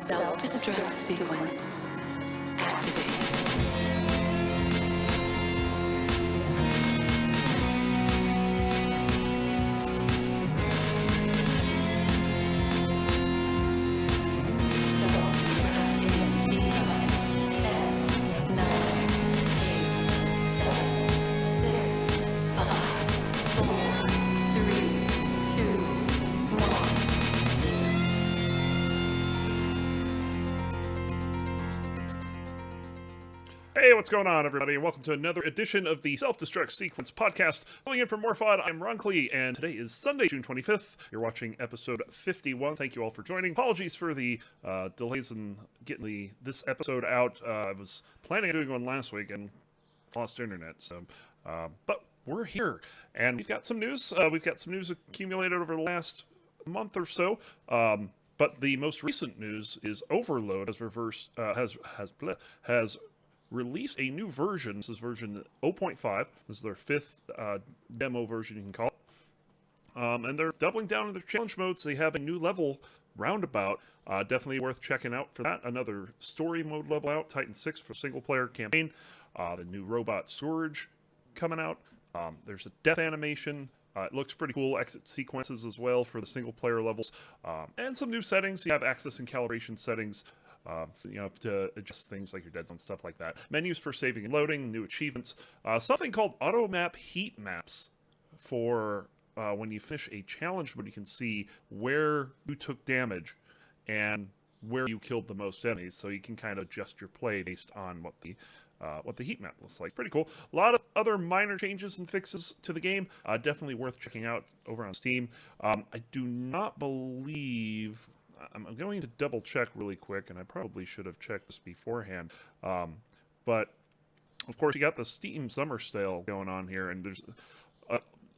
Self-Destruct sequence activated. Hey, what's going on, everybody, and welcome to another edition of the Self-Destruct Sequence podcast. Filling in for more fun, I'm Ron Klee, and today is Sunday, June 25th. You're watching episode 51. Thank you all for joining. Apologies for the delays in getting this episode out. I was planning on doing one last week and lost internet, so but we're here, and we've got some news. We've got some news accumulated over the last month or so. But the most recent news is Overload has released a new version. This is version 0.5. This is their fifth demo version, you can call it. And they're doubling down on their challenge modes. They have a new level roundabout. Definitely worth checking out for that. Another story mode level out, Titan 6 for single-player campaign. The new robot storage coming out. There's a death animation. It looks pretty cool. Exit sequences as well for the single-player levels. And some new settings. You have access and calibration settings. So you have to adjust things like your dead zone, stuff like that. Menus for saving and loading, new achievements. Something called auto map heat maps for when you finish a challenge, but you can see where you took damage and where you killed the most enemies. So you can kind of adjust your play based on what the heat map looks like. Pretty cool. A lot of other minor changes and fixes to the game. Definitely worth checking out over on Steam. I do not believe... I'm going to double check really quick, and I probably should have checked this beforehand. But of course, you got the Steam Summer Sale going on here, and there's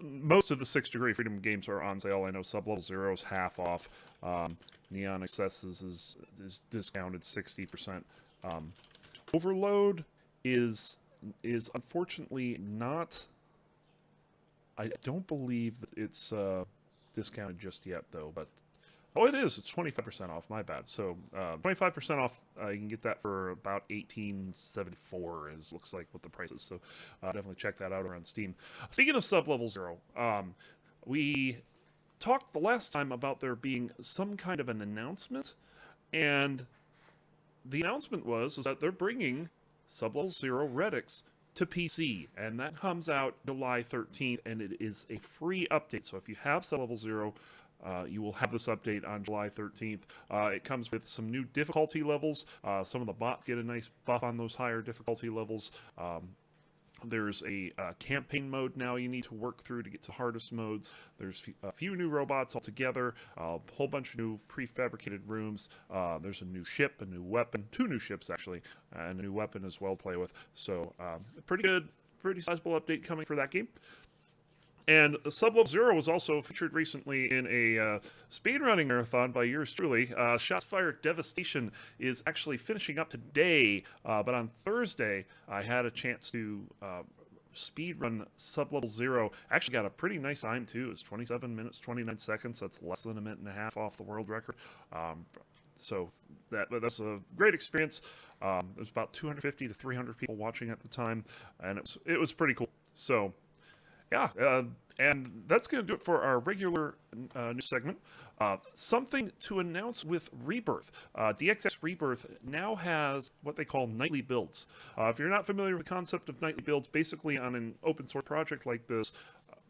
most of the 6 Degree Freedom games are on sale. I know Sublevel Zero is half off. Neon Excesses is discounted 60%. Overload is unfortunately not. I don't believe that it's discounted just yet, though, but. Oh, it is. It's 25% off. My bad. So, 25% off. You can get that for about $18.74. Looks like what the price is. So, definitely check that out around Steam. Speaking of Sublevel Zero, we talked the last time about there being some kind of an announcement, and the announcement was that they're bringing Sublevel Zero Redux to PC, and that comes out July 13th, and it is a free update. So, if you have Sublevel Zero, you will have this update on July 13th. It comes with some new difficulty levels. Some of the bots get a nice buff on those higher difficulty levels. There's a campaign mode now you need to work through to get to hardest modes. There's a few new robots altogether, a whole bunch of new prefabricated rooms. There's a new ship, a new weapon, 2 new ships actually, and a new weapon as well to play with. So pretty good, pretty sizable update coming for that game. And Sublevel Zero was also featured recently in a speedrunning marathon by yours truly. Shots Fired Devastation is actually finishing up today, but on Thursday I had a chance to speedrun Sublevel Zero. Actually got a pretty nice time too. It's 27 minutes, 29 seconds. That's less than a minute and a half off the world record. So that's a great experience. There's about 250 to 300 people watching at the time, and it was pretty cool. So. Yeah, and that's going to do it for our regular news segment. Something to announce with Rebirth. DXX Rebirth now has what they call nightly builds. If you're not familiar with the concept of nightly builds, basically on an open source project like this,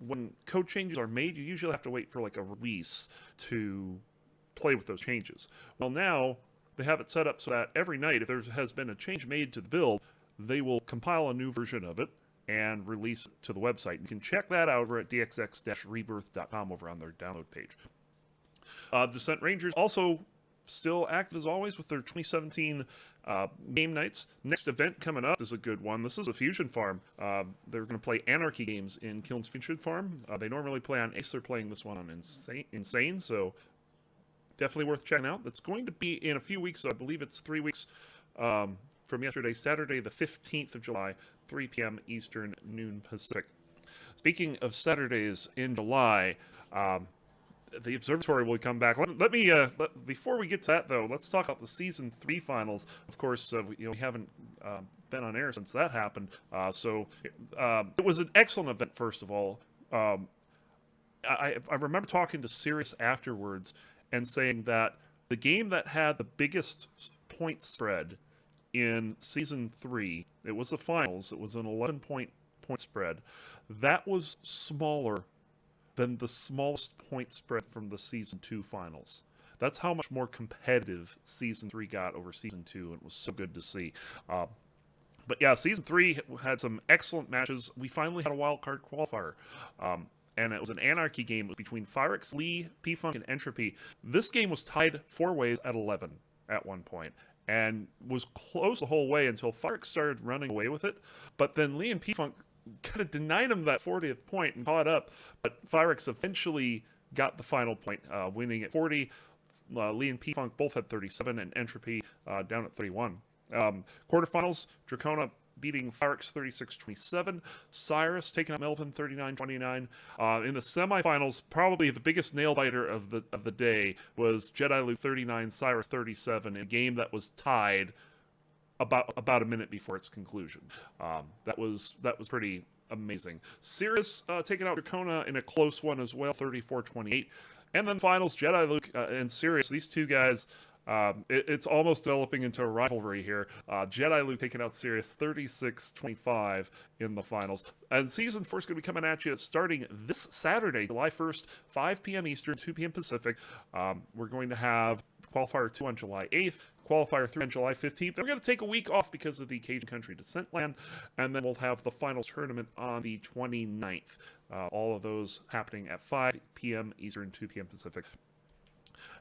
when code changes are made, you usually have to wait for like a release to play with those changes. Well, now they have it set up so that every night, if there has been a change made to the build, they will compile a new version of it and release it to the website. You can check that out over at dxx-rebirth.com over on their download page. Descent Rangers also still active as always with their 2017 game nights. Next event coming up is a good one. This is a Fusion Farm. They're going to play Anarchy games in Kiln's Fusion Farm. They normally play on Ace. They're playing this one on Insane, so definitely worth checking out. It's going to be in a few weeks, so I believe it's 3 weeks from yesterday, Saturday the 15th of July, 3 p.m. Eastern, noon Pacific. Speaking of Saturdays in July, the observatory will come back. Let me before we get to that though, let's talk about the season 3 finals. Of course, we haven't been on air since that happened. So it was an excellent event. First of all, I remember talking to Sirius afterwards and saying that the game that had the biggest point spread in season 3, it was the finals. It was an 11-point spread. That was smaller than the smallest point spread from the season 2 finals. That's how much more competitive season 3 got over season 2, and it was so good to see. But yeah, season 3 had some excellent matches. We finally had a wild card qualifier. And it was an anarchy game between Fyrex, Lee, P-Funk, and Entropy. This game was tied 4 ways at 11 at one point, and was close the whole way until Fyrex started running away with it. But then Lee and P-Funk kind of denied him that 40th point and caught up. But Fyrex eventually got the final point, winning at 40. Lee and P-Funk both had 37, and Entropy down at 31. Quarterfinals, Dracona beating Fyrex 36-27. Cyrus taking out Melvin 39-29. In the semifinals, probably the biggest nail-biter of the day was Jedi Luke 39, Cyrus 37, in a game that was tied about a minute before its conclusion. That was pretty amazing. Sirius taking out Dracona in a close one as well, 34-28. And then finals, Jedi Luke and Sirius, these two guys, it's almost developing into a rivalry here. Jedi Luke taking out Sirius 36-25 in the finals. And Season 4 is going to be coming at you starting this Saturday, July 1st, 5 p.m. Eastern, 2 p.m. Pacific. We're going to have Qualifier 2 on July 8th, Qualifier 3 on July 15th. We're going to take a week off because of the Cajun Country Descent Land, and then we'll have the final tournament on the 29th. All of those happening at 5 p.m. Eastern, 2 p.m. Pacific.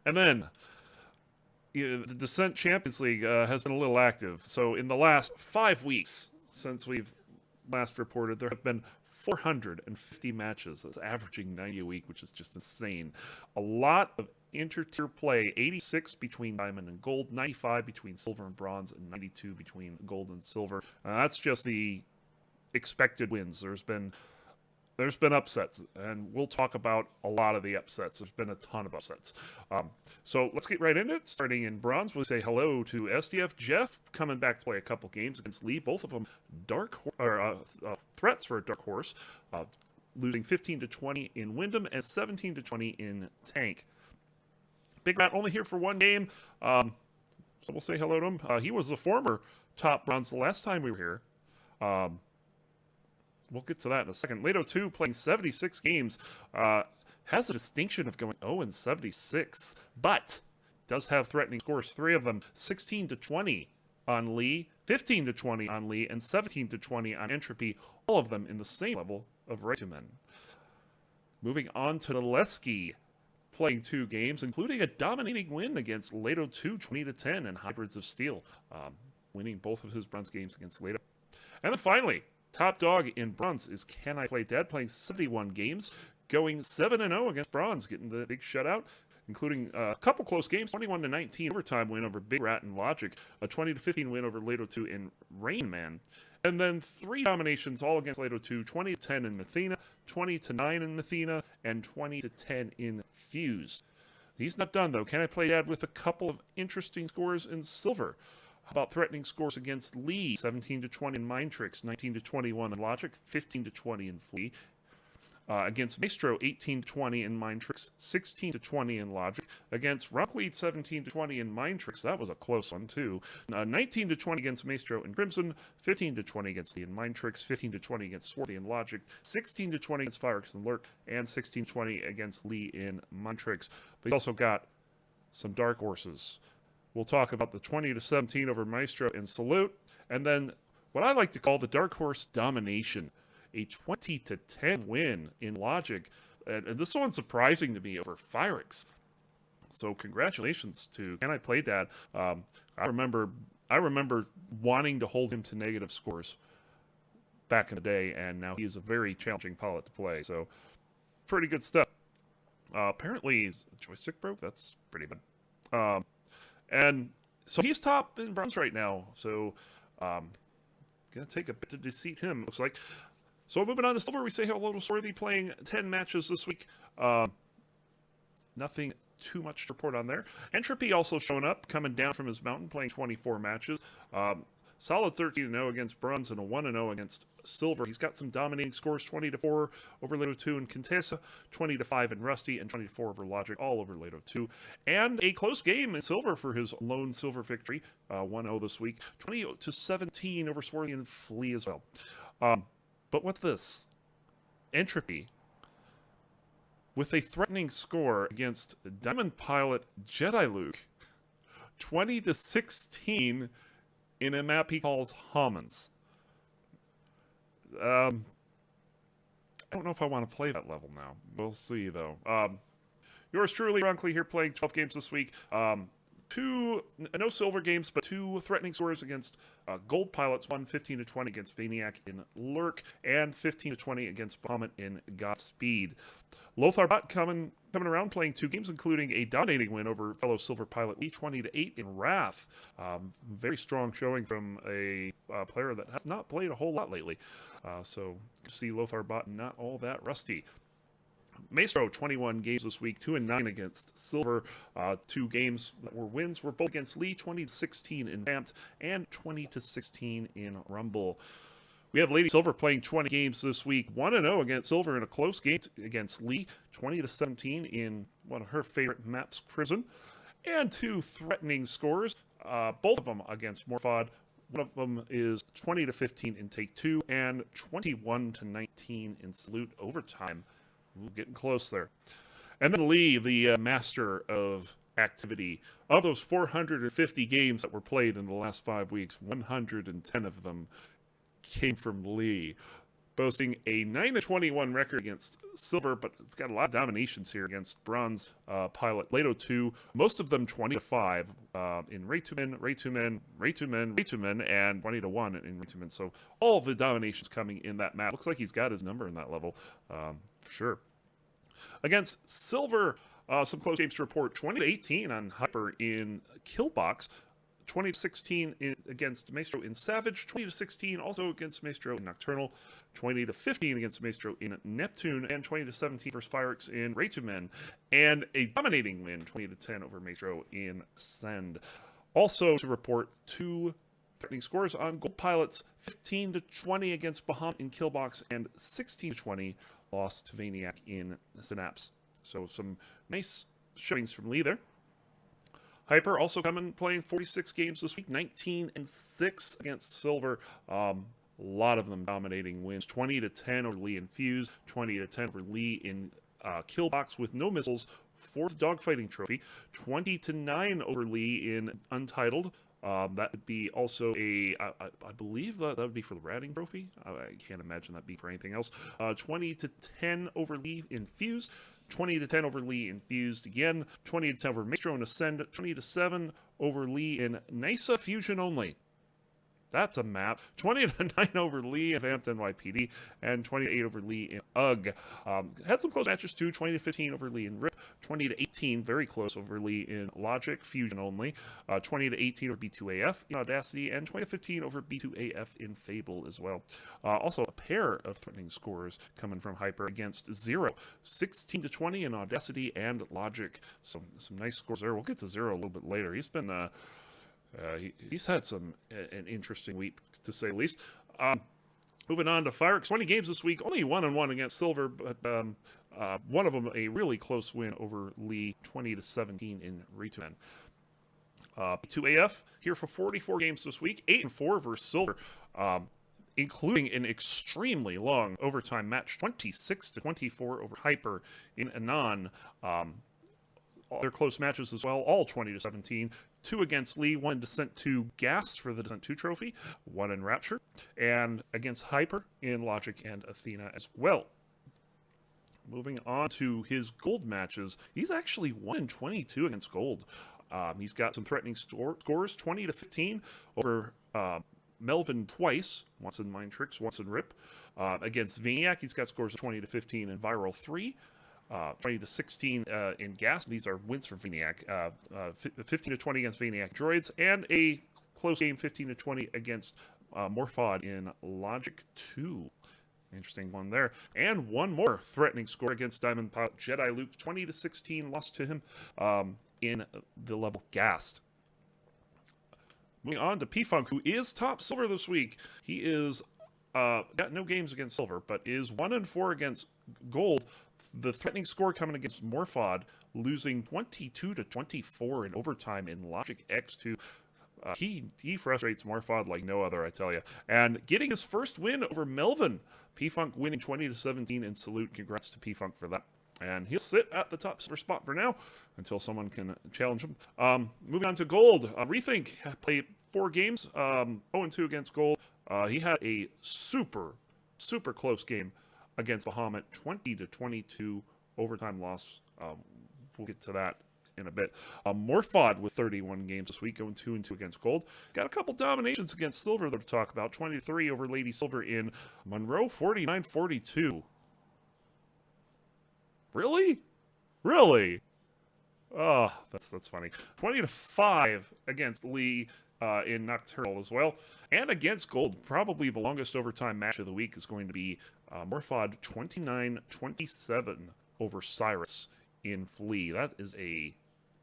And then the Descent Champions League has been a little active. So in the last 5 weeks since we've last reported, there have been 450 matches. That's averaging 90 a week, which is just insane. A lot of inter-tier play, 86 between Diamond and Gold, 95 between Silver and Bronze, and 92 between Gold and Silver. That's just the expected wins. There's been upsets, and we'll talk about a lot of the upsets. There's been a ton of upsets. So let's get right into it. Starting in Bronze, we'll say hello to SDF Jeff, coming back to play a couple games against Lee, both of them threats for a Dark Horse, losing 15-20 in Wyndham and 17-20 in Tank. Big Rat only here for one game, so we'll say hello to him. He was the former top Bronze the last time we were here. We'll get to that in a second. Lato 2 playing 76 games, has the distinction of going 0-76, but does have threatening scores. 3 of them, 16-20 on Lee, 15-20 on Lee, and 17-20 on Entropy, all of them in the same level of right to men. Moving on to Naleski, playing 2 games, including a dominating win against Lato 2, 20-10, and Hybrids of Steel, winning both of his Bronze games against Lato. And then finally, top dog in Bronze is Can I Play Dead, playing 71 games, going 7-0 against Bronze, getting the big shutout, including a couple close games, 21-19 overtime win over Big Rat and Logic, a 20-15 win over Lato 2 in Rain Man, and then 3 dominations all against Lato 2, 20-10 in Mathena, 20-9 in Mathena, and 20-10 in Fuse. He's not done, though. Can I Play Dead with a couple of interesting scores in Silver? How about threatening scores against Lee, 17-20 in Mind Tricks, 19-21 in Logic, 15-20 in Flea. Against Maestro, 18-20 in Mind Tricks, 16-20 in Logic. Against Rocklead, 17-20 in Mind Tricks. That was a close one, too. 19-20 against Maestro and Crimson, 15-20 against Lee in Mind Tricks, 15-20 against Swarthy in Logic, 16-20 against Fyrex and Lurk, and 16-20 against Lee in Mind Tricks. But he's also got some Dark Horses. We'll talk about the 20-17 over Maestro and Salute, and then what I like to call the Dark Horse Domination, a 20-10 win in Logic, and this one's surprising to me over Fyrex. So congratulations to Can I Play Dad. I remember wanting to hold him to negative scores back in the day, and now he's a very challenging pilot to play. So pretty good stuff. Apparently, his joystick broke. That's pretty bad. And so he's top in Bronze right now. So gonna take a bit to defeat him, looks like. So moving on to Silver, we say hello to Swarthy, playing 10 matches this week. nothing too much to report on there. Entropy also showing up, coming down from his mountain, playing 24 matches. Solid 13-0 against bronze and a 1-0 against silver. He's got some dominating scores: 20-4 over Leto 2 and Contessa, 20-5 in Rusty, and 20-4 over Logic, all over Leto 2. And a close game in silver for his lone silver victory, 1-0 this week, 20-17 over Swarthy and Flea as well. But what's this? Entropy, with a threatening score against Diamond Pilot Jedi Luke, 20-16 in a map he calls Homins. I don't know if I want to play that level now. We'll see, though. Yours truly, Ronkley, here playing 12 games this week. No silver games, but 2 threatening scores against Gold Pilots, 15-20 against Vaniac in Lurk, and 15-20 against Bahamut in Godspeed. Lothar Bot coming around, playing 2 games, including a dominating win over fellow Silver Pilot Lee, 20-8 in Wrath. Very strong showing from a player that has not played a whole lot lately. So you can see Lothar Bot not all that rusty. Maestro, 21 games this week, 2-9 against Silver. 2 games that were wins were both against Lee, 20-16 in Vamped and 20-16 in Rumble. We have Lady Silver playing 20 games this week, 1-0 against Silver in a close game against Lee, 20-17 in one of her favorite maps, Crimson, and 2 threatening scores, both of them against Morphod. One of them is 20-15 in Take 2 and 21-19 in Salute Overtime. Ooh, getting close there. And then Lee, the master of activity. Of those 450 games that were played in the last 5 weeks, 110 of them came from Lee, boasting a 9-21 record against Silver, but it's got a lot of dominations here against Bronze Pilot Leto 2, most of them 20-5 in Raytumen, and 20-1 in Raytumen. So all of the dominations coming in that map. Looks like he's got his number in that level, for sure. Against Silver, some close games to report: 20-18 on Hyper in Killbox, 20-16 against Maestro in Savage, 20-16 also against Maestro in Nocturnal, 20-15 against Maestro in Neptune, and 20-17 versus Firex in Raytumen, and a dominating win, 20-10 over Maestro in Send. Also to report 2 threatening scores on Gold Pilots: 15-20 against Bahamut in Killbox, and 16-20 lost to Vaniac in Synapse. So some nice showings from Lee there. Hyper also coming, playing 46 games this week, 19-6 against Silver. A lot of them dominating wins: 20-10 over Lee in Fuse, 20-10 over Lee in Killbox with no missiles, 4th dogfighting trophy, 20-9 over Lee in Untitled. That would be also I believe that would be for the Ratting Trophy. I can't imagine that'd be for anything else. 20-10 over Lee in Fuse, 20-10 over Lee in Fused again, 20-10 over Maestro in Ascend, 20-7 over Lee in Nysa Fusion Only. That's a map. 20-9 over Lee in Vamped NYPD, and 20-8 over Lee in UG. Had some close matches too. 20-15 over Lee in RIP, 20-18, very close, over Lee in Logic, Fusion Only, 20-18 over B2AF in Audacity, and 20-15 over B2AF in Fable as well. Also, a pair of threatening scores coming from Hyper against Zero, 16-20 in Audacity and Logic. So some nice scores there. We'll get to Zero a little bit later. He's been he's had an interesting week, to say the least. Moving on to Firex, 20 games this week, only 1-1 against Silver, but one of them a really close win over Lee, 20-17 in Raytumen. B2AF here for 44 games this week, 8-4 versus Silver, including an extremely long overtime match, 26-24 over Hyper in Anon. All their close matches as well, all 20-17. 2 against Lee, 1 in Descent 2 Gast for the Descent 2 trophy, 1 in Rapture, and against Hyper in Logic and Athena as well. Moving on to his gold matches, he's actually 1-22 against gold. He's got some threatening scores, 20-15 over Melvin twice, once in Mind Tricks, once in RIP. Against Vaniac, he's got scores of 20-15 in Viral 3. 20-16 in Gas. These are wins for Vaniac. 15-20 against Vaniac Droids, and a close game, 15-20 against Morphod in Logic 2. Interesting one there. And one more threatening score against Diamond Pilot Jedi Luke. 20-16 lost to him in the level Gast. Moving on to P-Funk, who is top silver this week. He is got no games against silver, but is 1-4 against gold. The threatening score coming against Morphod, losing 22-24 in overtime in Logic X2. He frustrates Morphod like no other, I tell you. And getting his first win over Melvin. P-Funk winning 20-17 in Salute. Congrats to P-Funk for that. And he'll sit at the top silver spot for now until someone can challenge him. Moving on to Gold. Rethink played 4 games, 0-2 against Gold. He had a super close game against Bahamut, 20-22 overtime loss. We'll get to that in a bit. Morphod with 31 games this week, going 2-2 against Gold. Got a couple dominations against Silver to talk about. 23 over Lady Silver in Monroe, 49-42. Really? Oh, that's funny. 20-5 against Lee in Nocturnal as well. And against Gold, probably the longest overtime match of the week is going to be Morphod 29-27 over Cyrus in Flea. That is a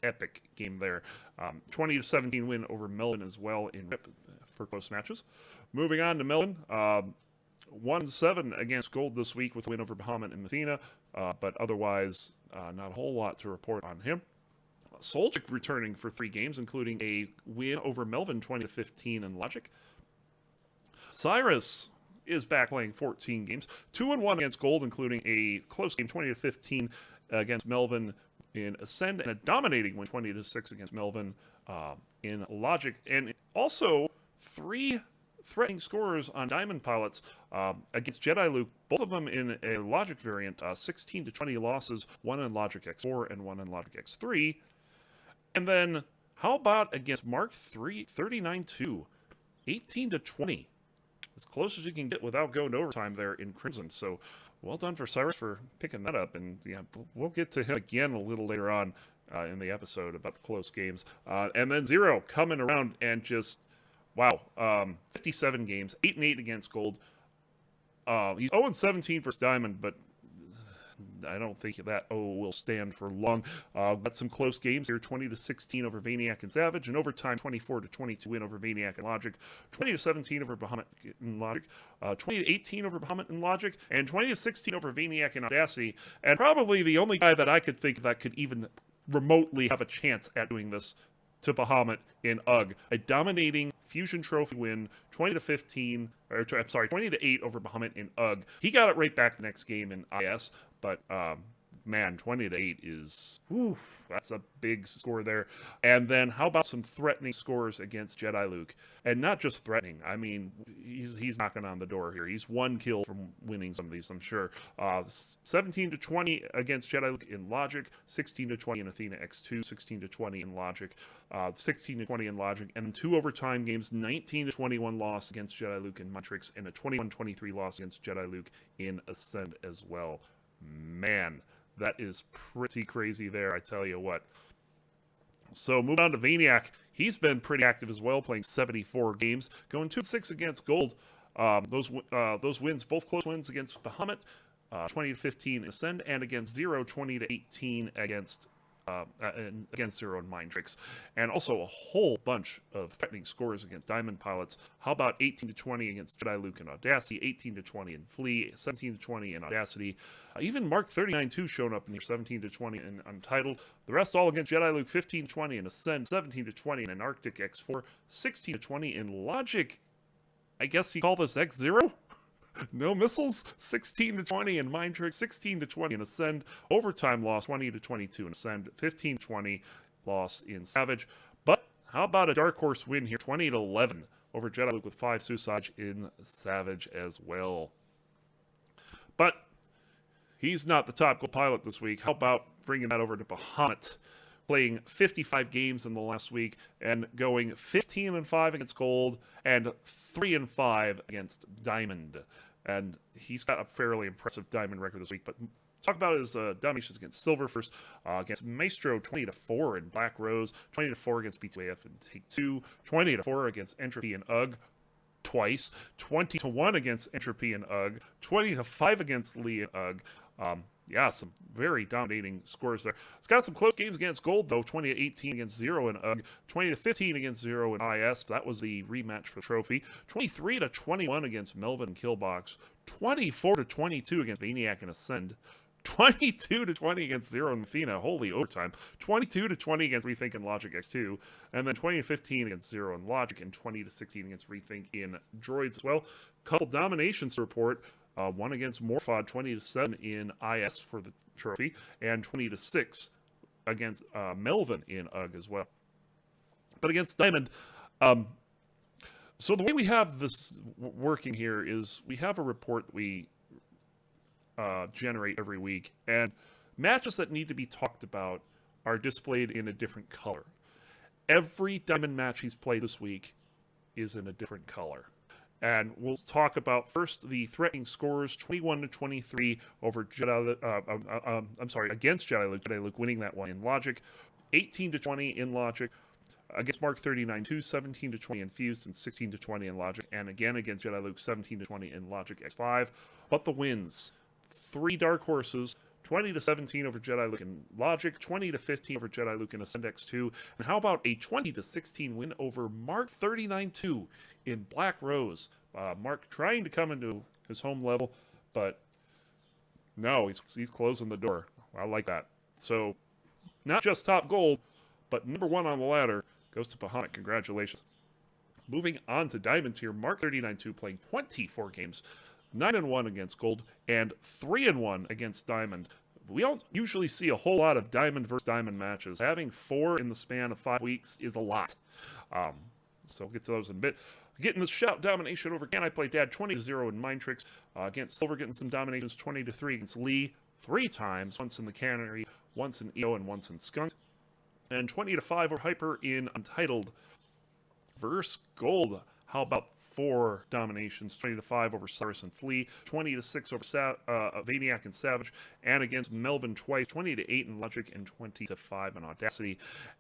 epic game there. 20-17 win over Melvin as well in Rip for close matches. Moving on to Melvin. 1-7 against Gold this week with a win over Bahamut and Athena, but otherwise not a whole lot to report on him. Soljic returning for 3 games, including a win over Melvin 20-15 in Logic. Cyrus is back playing 14 games, 2-1 against Gold, including a close game 20-15 against Melvin in Ascend, and a dominating win 20-6 against Melvin in Logic, and also 3 threatening scores on Diamond Pilots against Jedi Luke, both of them in a Logic variant, 16-20 losses, one in Logic X4 and one in Logic X3. And then, how about against Mark 3, 39-2, 18-20, as close as you can get without going to overtime there in Crimson. So, well done for Cyrus for picking that up, and yeah, we'll get to him again a little later on in the episode about the close games. And then Zero coming around and just... Wow, 57 games, 8-8 against Gold. He's 0-17 for Diamond, but I don't think that will stand for long. Got some close games here, 20-16 over Vaniac and Savage, and overtime 24-22 win over Vaniac and Logic, 20-17 over Bahamut and Logic, 20-18 over Bahamut and Logic, and 20-16 over Vaniac and Audacity, and probably the only guy that I could think that could even remotely have a chance at doing this to Bahamut in UG. A dominating Fusion Trophy win, 20-15, or I'm sorry, 20-8 over Bahamut in UG. He got it right back the next game in IS, but man, 20-8 is, whew, that's a big score there. And then how about some threatening scores against Jedi Luke? And not just threatening, I mean, he's knocking on the door here. He's 1 kill from winning some of these, I'm sure. 17-20 against Jedi Luke in Logic, 16-20 in Athena X2, 16-20 in Logic, 16-20 in Logic, and 2 overtime games, 19-21 loss against Jedi Luke in Matrix, and a 21-23 loss against Jedi Luke in Ascend as well. Man, that is pretty crazy there, I tell you what. So, moving on to Vaniac. He's been pretty active as well, playing 74 games, going 2-6 against Gold. Those wins, both close wins against Bahamut, 20-15 in Ascend, and against Zero, 20-18 against Zero and Mind Tricks. And also a whole bunch of threatening scores against Diamond Pilots. How about 18-20 against Jedi Luke and Audacity, 18-20 in Flea, 17-20 in Audacity. Even Mark 39-2 showing up in here, 17-20 in Untitled. The rest all against Jedi Luke, 15-20 in Ascend, 17-20 in Arctic X4, 16-20 in Logic. I guess you call this X0? No missiles, 16-20 in Mind Trick, 16-20 in Ascend, overtime loss, 20-22 in Ascend, 15-20 loss in Savage. But how about a dark horse win here, 20-11 over Jedi Luke with 5 suicides in Savage as well. But he's not the top gold pilot this week. How about bringing that over to Bahamut, playing 55 games in the last week and going 15-5 against Gold and 3-5 against Diamond. And he's got a fairly impressive Diamond record this week. But talk about his dominations against Silver first. Against Maestro, 20-4 in Black Rose, 20-4 against B2AF and Take 2, 20-4 against Entropy and UG, twice, 20-1 against Entropy and UG, 20-5 against Lee and UG. Yeah, some very dominating scores there. It's got some close games against Gold, though. 20-18 against Zero and UG. 20-15 against Zero and IS. That was the rematch for the trophy. 23-21 against Melvin and Killbox. 24-22 against Maniac and Ascend. 22-20 against Zero and Methina. Holy overtime. 22-20 against Rethink and Logic X2. And then 20-15 against Zero and Logic. And 20-16 against Rethink in Droids as well. Couple dominations to report. One against Morphod, 20-7 in IS for the trophy, and 20-6 against Melvin in UG as well. But against Diamond, so the way we have this working here is we have a report that we generate every week, and matches that need to be talked about are displayed in a different color. Every Diamond match he's played this week is in a different color. And we'll talk about first the threatening scores: 21-23 over against Jedi Luke. Jedi Luke winning that one in Logic, 18-20 in Logic against Mark 39-2, 17-20 in Fused, and 16-20 in Logic, and again against Jedi Luke, 17-20 in Logic X5. But the wins: 3 dark horses. 20-17 over Jedi Luke in Logic, 20-15 over Jedi Luke in Ascend X2, and how about a 20-16 win over Mark 39-2 in Black Rose? Mark trying to come into his home level, but no, he's closing the door. I like that. So, not just top gold, but number 1 on the ladder goes to Bahamut. Congratulations. Moving on to Diamond Tier, Mark 39-2 playing 24 games. 9-1 against Gold, and 3-1 against Diamond. We don't usually see a whole lot of Diamond versus Diamond matches. Having 4 in the span of 5 weeks is a lot. So we'll get to those in a bit. Getting the shout domination over Can I Play Dad, 20-0 in Mind Tricks. Against Silver, getting some dominations, 20-3 against Lee, 3 times. Once in the Cannery, once in EO, and once in Skunk. And 20-5 over Hyper in Untitled. Versus Gold, how about 4 dominations, 20-5 over Cyrus and Flea, 20-6 over Vaniac and Savage, and against Melvin twice, 20-8 in Logic, and 20-5 in Audacity.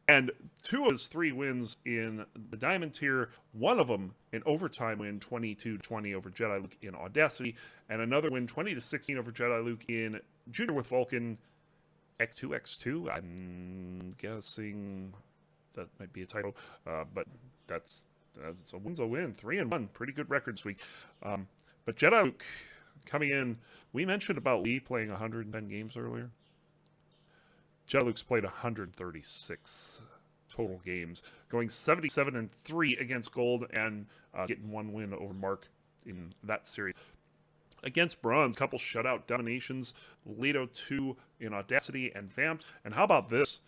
And 2 of his 3 wins in the Diamond Tier, one of them an overtime win, 22-20 over Jedi Luke in Audacity, and another win, 20-16 over Jedi Luke in Junior with Vulcan X2. I'm guessing that might be a title, but that's a win's a win. 3-1. Pretty good record this week. But Jedi Luke coming in. We mentioned about Lee playing 110 games earlier. Jedi Luke's played 136 total games, going 77-3 against Gold, and getting 1 win over Mark in that series. Against Bronze, couple shutout dominations. Leto 2 in Audacity and Vamped. And how about this?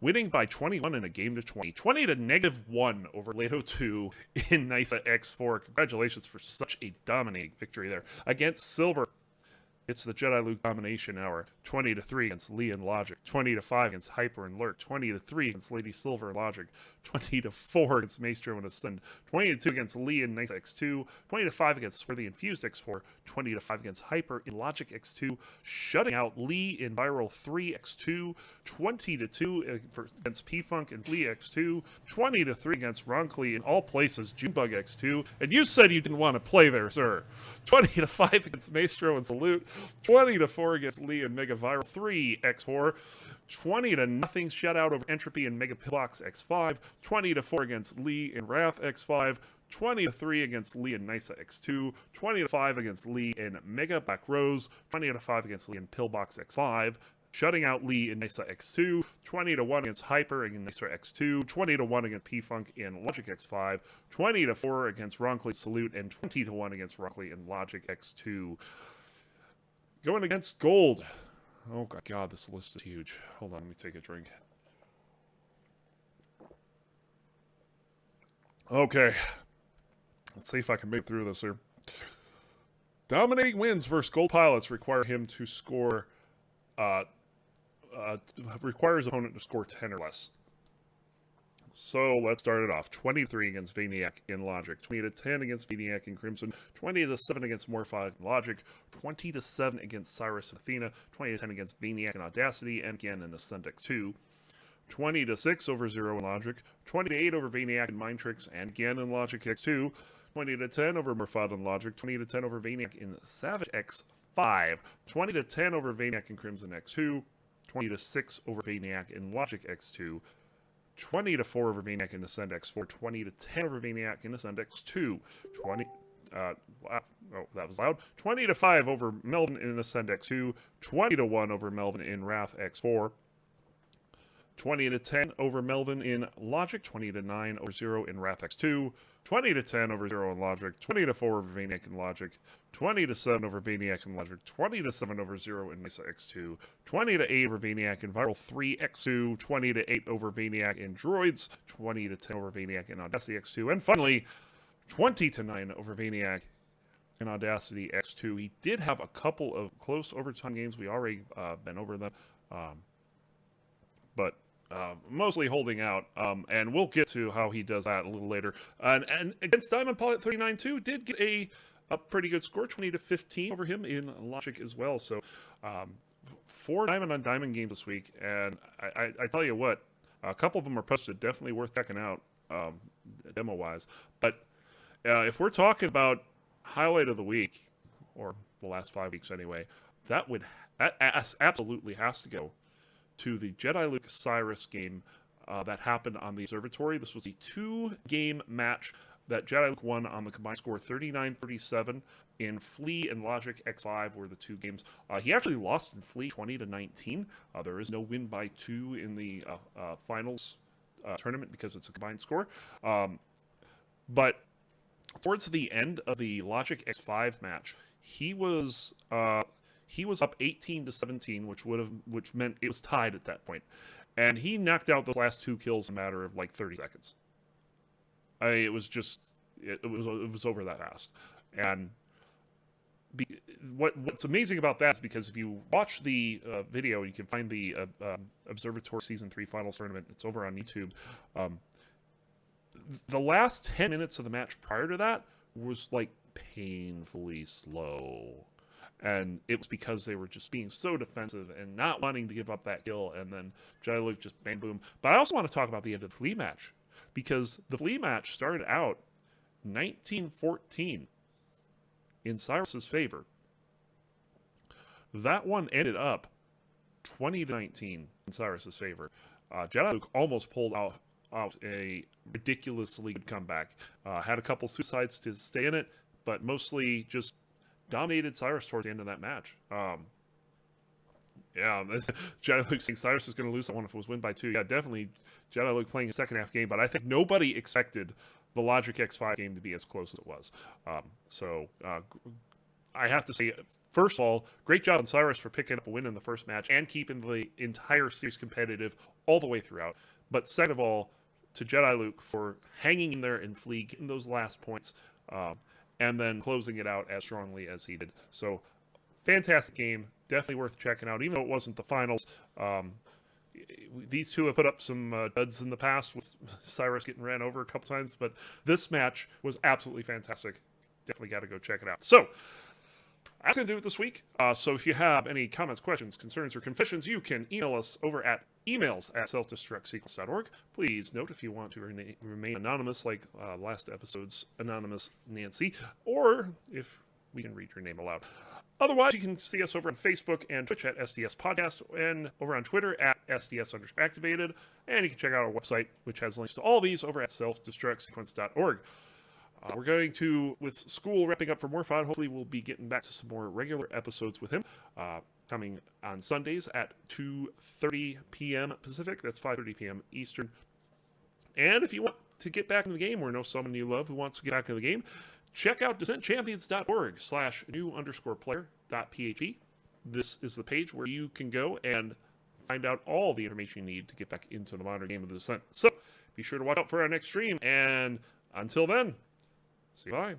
Winning by 21 in a game to 20. 20-1 over Leto 2 in Nysa X4. Congratulations for such a dominating victory there. Against Silver, it's the Jedi Luke domination hour. 20-3 against Lee and Logic. 20-5 against Hyper and Lurk. 20-3 against Lady Silver and Logic. 20-4 against Maestro and Ascend. 20-2 against Lee and Nysa X2. 20-5 against Swarthy and Fused X4. 20-5 against Hyper in Logic X2. Shutting out Lee in Viral 3 X2. 20-2 against P-Funk and Flea X2. 20-3 against Ronkly in all places. Junebug X2. And you said you didn't want to play there, sir. 20-5 against Maestro and Salute. 20-4 against Lee and Mega Viral 3 X4. 20-0 shutout over Entropy and Mega Pillbox X5. 20-4 against Lee and Wrath X5. 20-3 against Lee and Nysa X2. 20-5 against Lee and Mega Black Rose. 20-5 against Lee and Pillbox X5. Shutting out Lee in Nysa X2, 20-1 against Hyper in Nysa X2, 20-1 against P-Funk in Logic X5, 20-4 against Ronkly Salute, and 20-1 against Ronkly in Logic X2. Going against Gold. Oh god, this list is huge. Hold on, let me take a drink. Okay. Let's see if I can make it through this here. Dominating wins versus Gold Pilots require him to score requires opponent to score 10 or less. So let's start it off. 23 against Vaniac in Logic, 20-10 against Vaniac in Crimson, 20-7 against Morphod in Logic, 20-7 against Cyrus and Athena, 20-10 against Vaniac in Audacity, and again in Ascend X2. 20-6 over Zero in Logic, 20-8 over Vaniac in Mind Tricks, and again in Logic X2. 20 to 10 over Morphod and Logic, 20 to 10 over Vaniac in Savage X5, 20 to 10 over Vaniac and Crimson X2, 20 to 6 over Vaniac and Logic X2, 20 to 4 over Vaniac in Ascend X4, 20 to 10 over Vaniac in Ascend X2, 20 oh, that was loud. 20 to 5 over Melvin in Ascend X2, 20 to 1 over Melvin in Wrath X4, 20 to 10 over Melvin in Logic, 20 to 9 over 0 in Wrath X2, 20 to 10 over 0 in Logic, 20 to 4 over Vaniac in Logic, 20 to 7 over Vaniac in Logic, 20 to 7 over 0 in Mesa X2, 20 to 8 over Vaniac in Viral 3 X2, 20 to 8 over Vaniac in Droids, 20 to 10 over Vaniac in Audacity X2, and finally, 20 to 9 over Vaniac in Audacity X2. He did have a couple of close overtime games. We already been over them, but mostly holding out. And we'll get to how he does that a little later. And against Diamond Paul at 39-2, did get a pretty good score, 20 to 15 over him in Logic as well. So 4 Diamond on Diamond games this week, and I tell you what, a couple of them are posted, definitely worth checking out demo-wise. But if we're talking about highlight of the week, or the last 5 weeks anyway, that absolutely has to go to the Jedi Luke Cyrus game that happened on the Observatory. This was a 2-game match that Jedi Luke won on the combined score 39-37. In Flea and Logic X5 were the 2 games. He actually lost in Flea 20 to 19. There is no win by 2 in the finals tournament because it's a combined score. But towards the end of the Logic X5 match, he was up 18 to 17, which meant it was tied at that point, and he knocked out those last 2 kills in a matter of like 30 seconds. It was over that fast. And what's amazing about that is because if you watch the video, you can find the Observatory Season 3 Finals Tournament. It's over on YouTube. The last 10 minutes of the match prior to that was like painfully slow. And it was because they were just being so defensive and not wanting to give up that kill. And then Jedi Luke just bang boom. But I also want to talk about the end of the Flea match, because the Flea match started out 19-14 in Cyrus's favor. That one ended up 20-19 in Cyrus's favor. Jedi Luke almost pulled out a ridiculously good comeback. Had a couple suicides to stay in it, but mostly just dominated Cyrus towards the end of that match. Yeah, Jedi Luke saying Cyrus is going to lose that one if it was win by 2. Yeah, definitely Jedi Luke playing a second half game, but I think nobody expected the Logic X5 game to be as close as it was. So I have to say, first of all, great job on Cyrus for picking up a win in the first match and keeping the entire series competitive all the way throughout. But second of all, to Jedi Luke for hanging in there in Flea, getting those last points, and then closing it out as strongly as he did. So, fantastic game. Definitely worth checking out, even though it wasn't the finals. These two have put up some duds in the past, with Cyrus getting ran over a couple times, but this match was absolutely fantastic. Definitely got to go check it out. So, that's going to do it this week. So if you have any comments, questions, concerns, or confessions, you can email us over at emails@selfdestructsequence.org. Please note, if you want to remain anonymous, like last episode's anonymous Nancy, or if we can read your name aloud. Otherwise, you can see us over on Facebook and Twitch at SDS Podcast, and over on Twitter at SDS_activated. And you can check out our website, which has links to all these over at selfdestructsequence.org. We're going to, with school wrapping up for Morphod, hopefully we'll be getting back to some more regular episodes with him, coming on Sundays at 2:30 p.m. Pacific. That's 5:30 p.m. Eastern. And if you want to get back in the game, or know someone you love who wants to get back in the game, check out descentchampions.org/new_player.php. This is the page where you can go and find out all the information you need to get back into the modern game of the Descent. So be sure to watch out for our next stream, and until then, say bye.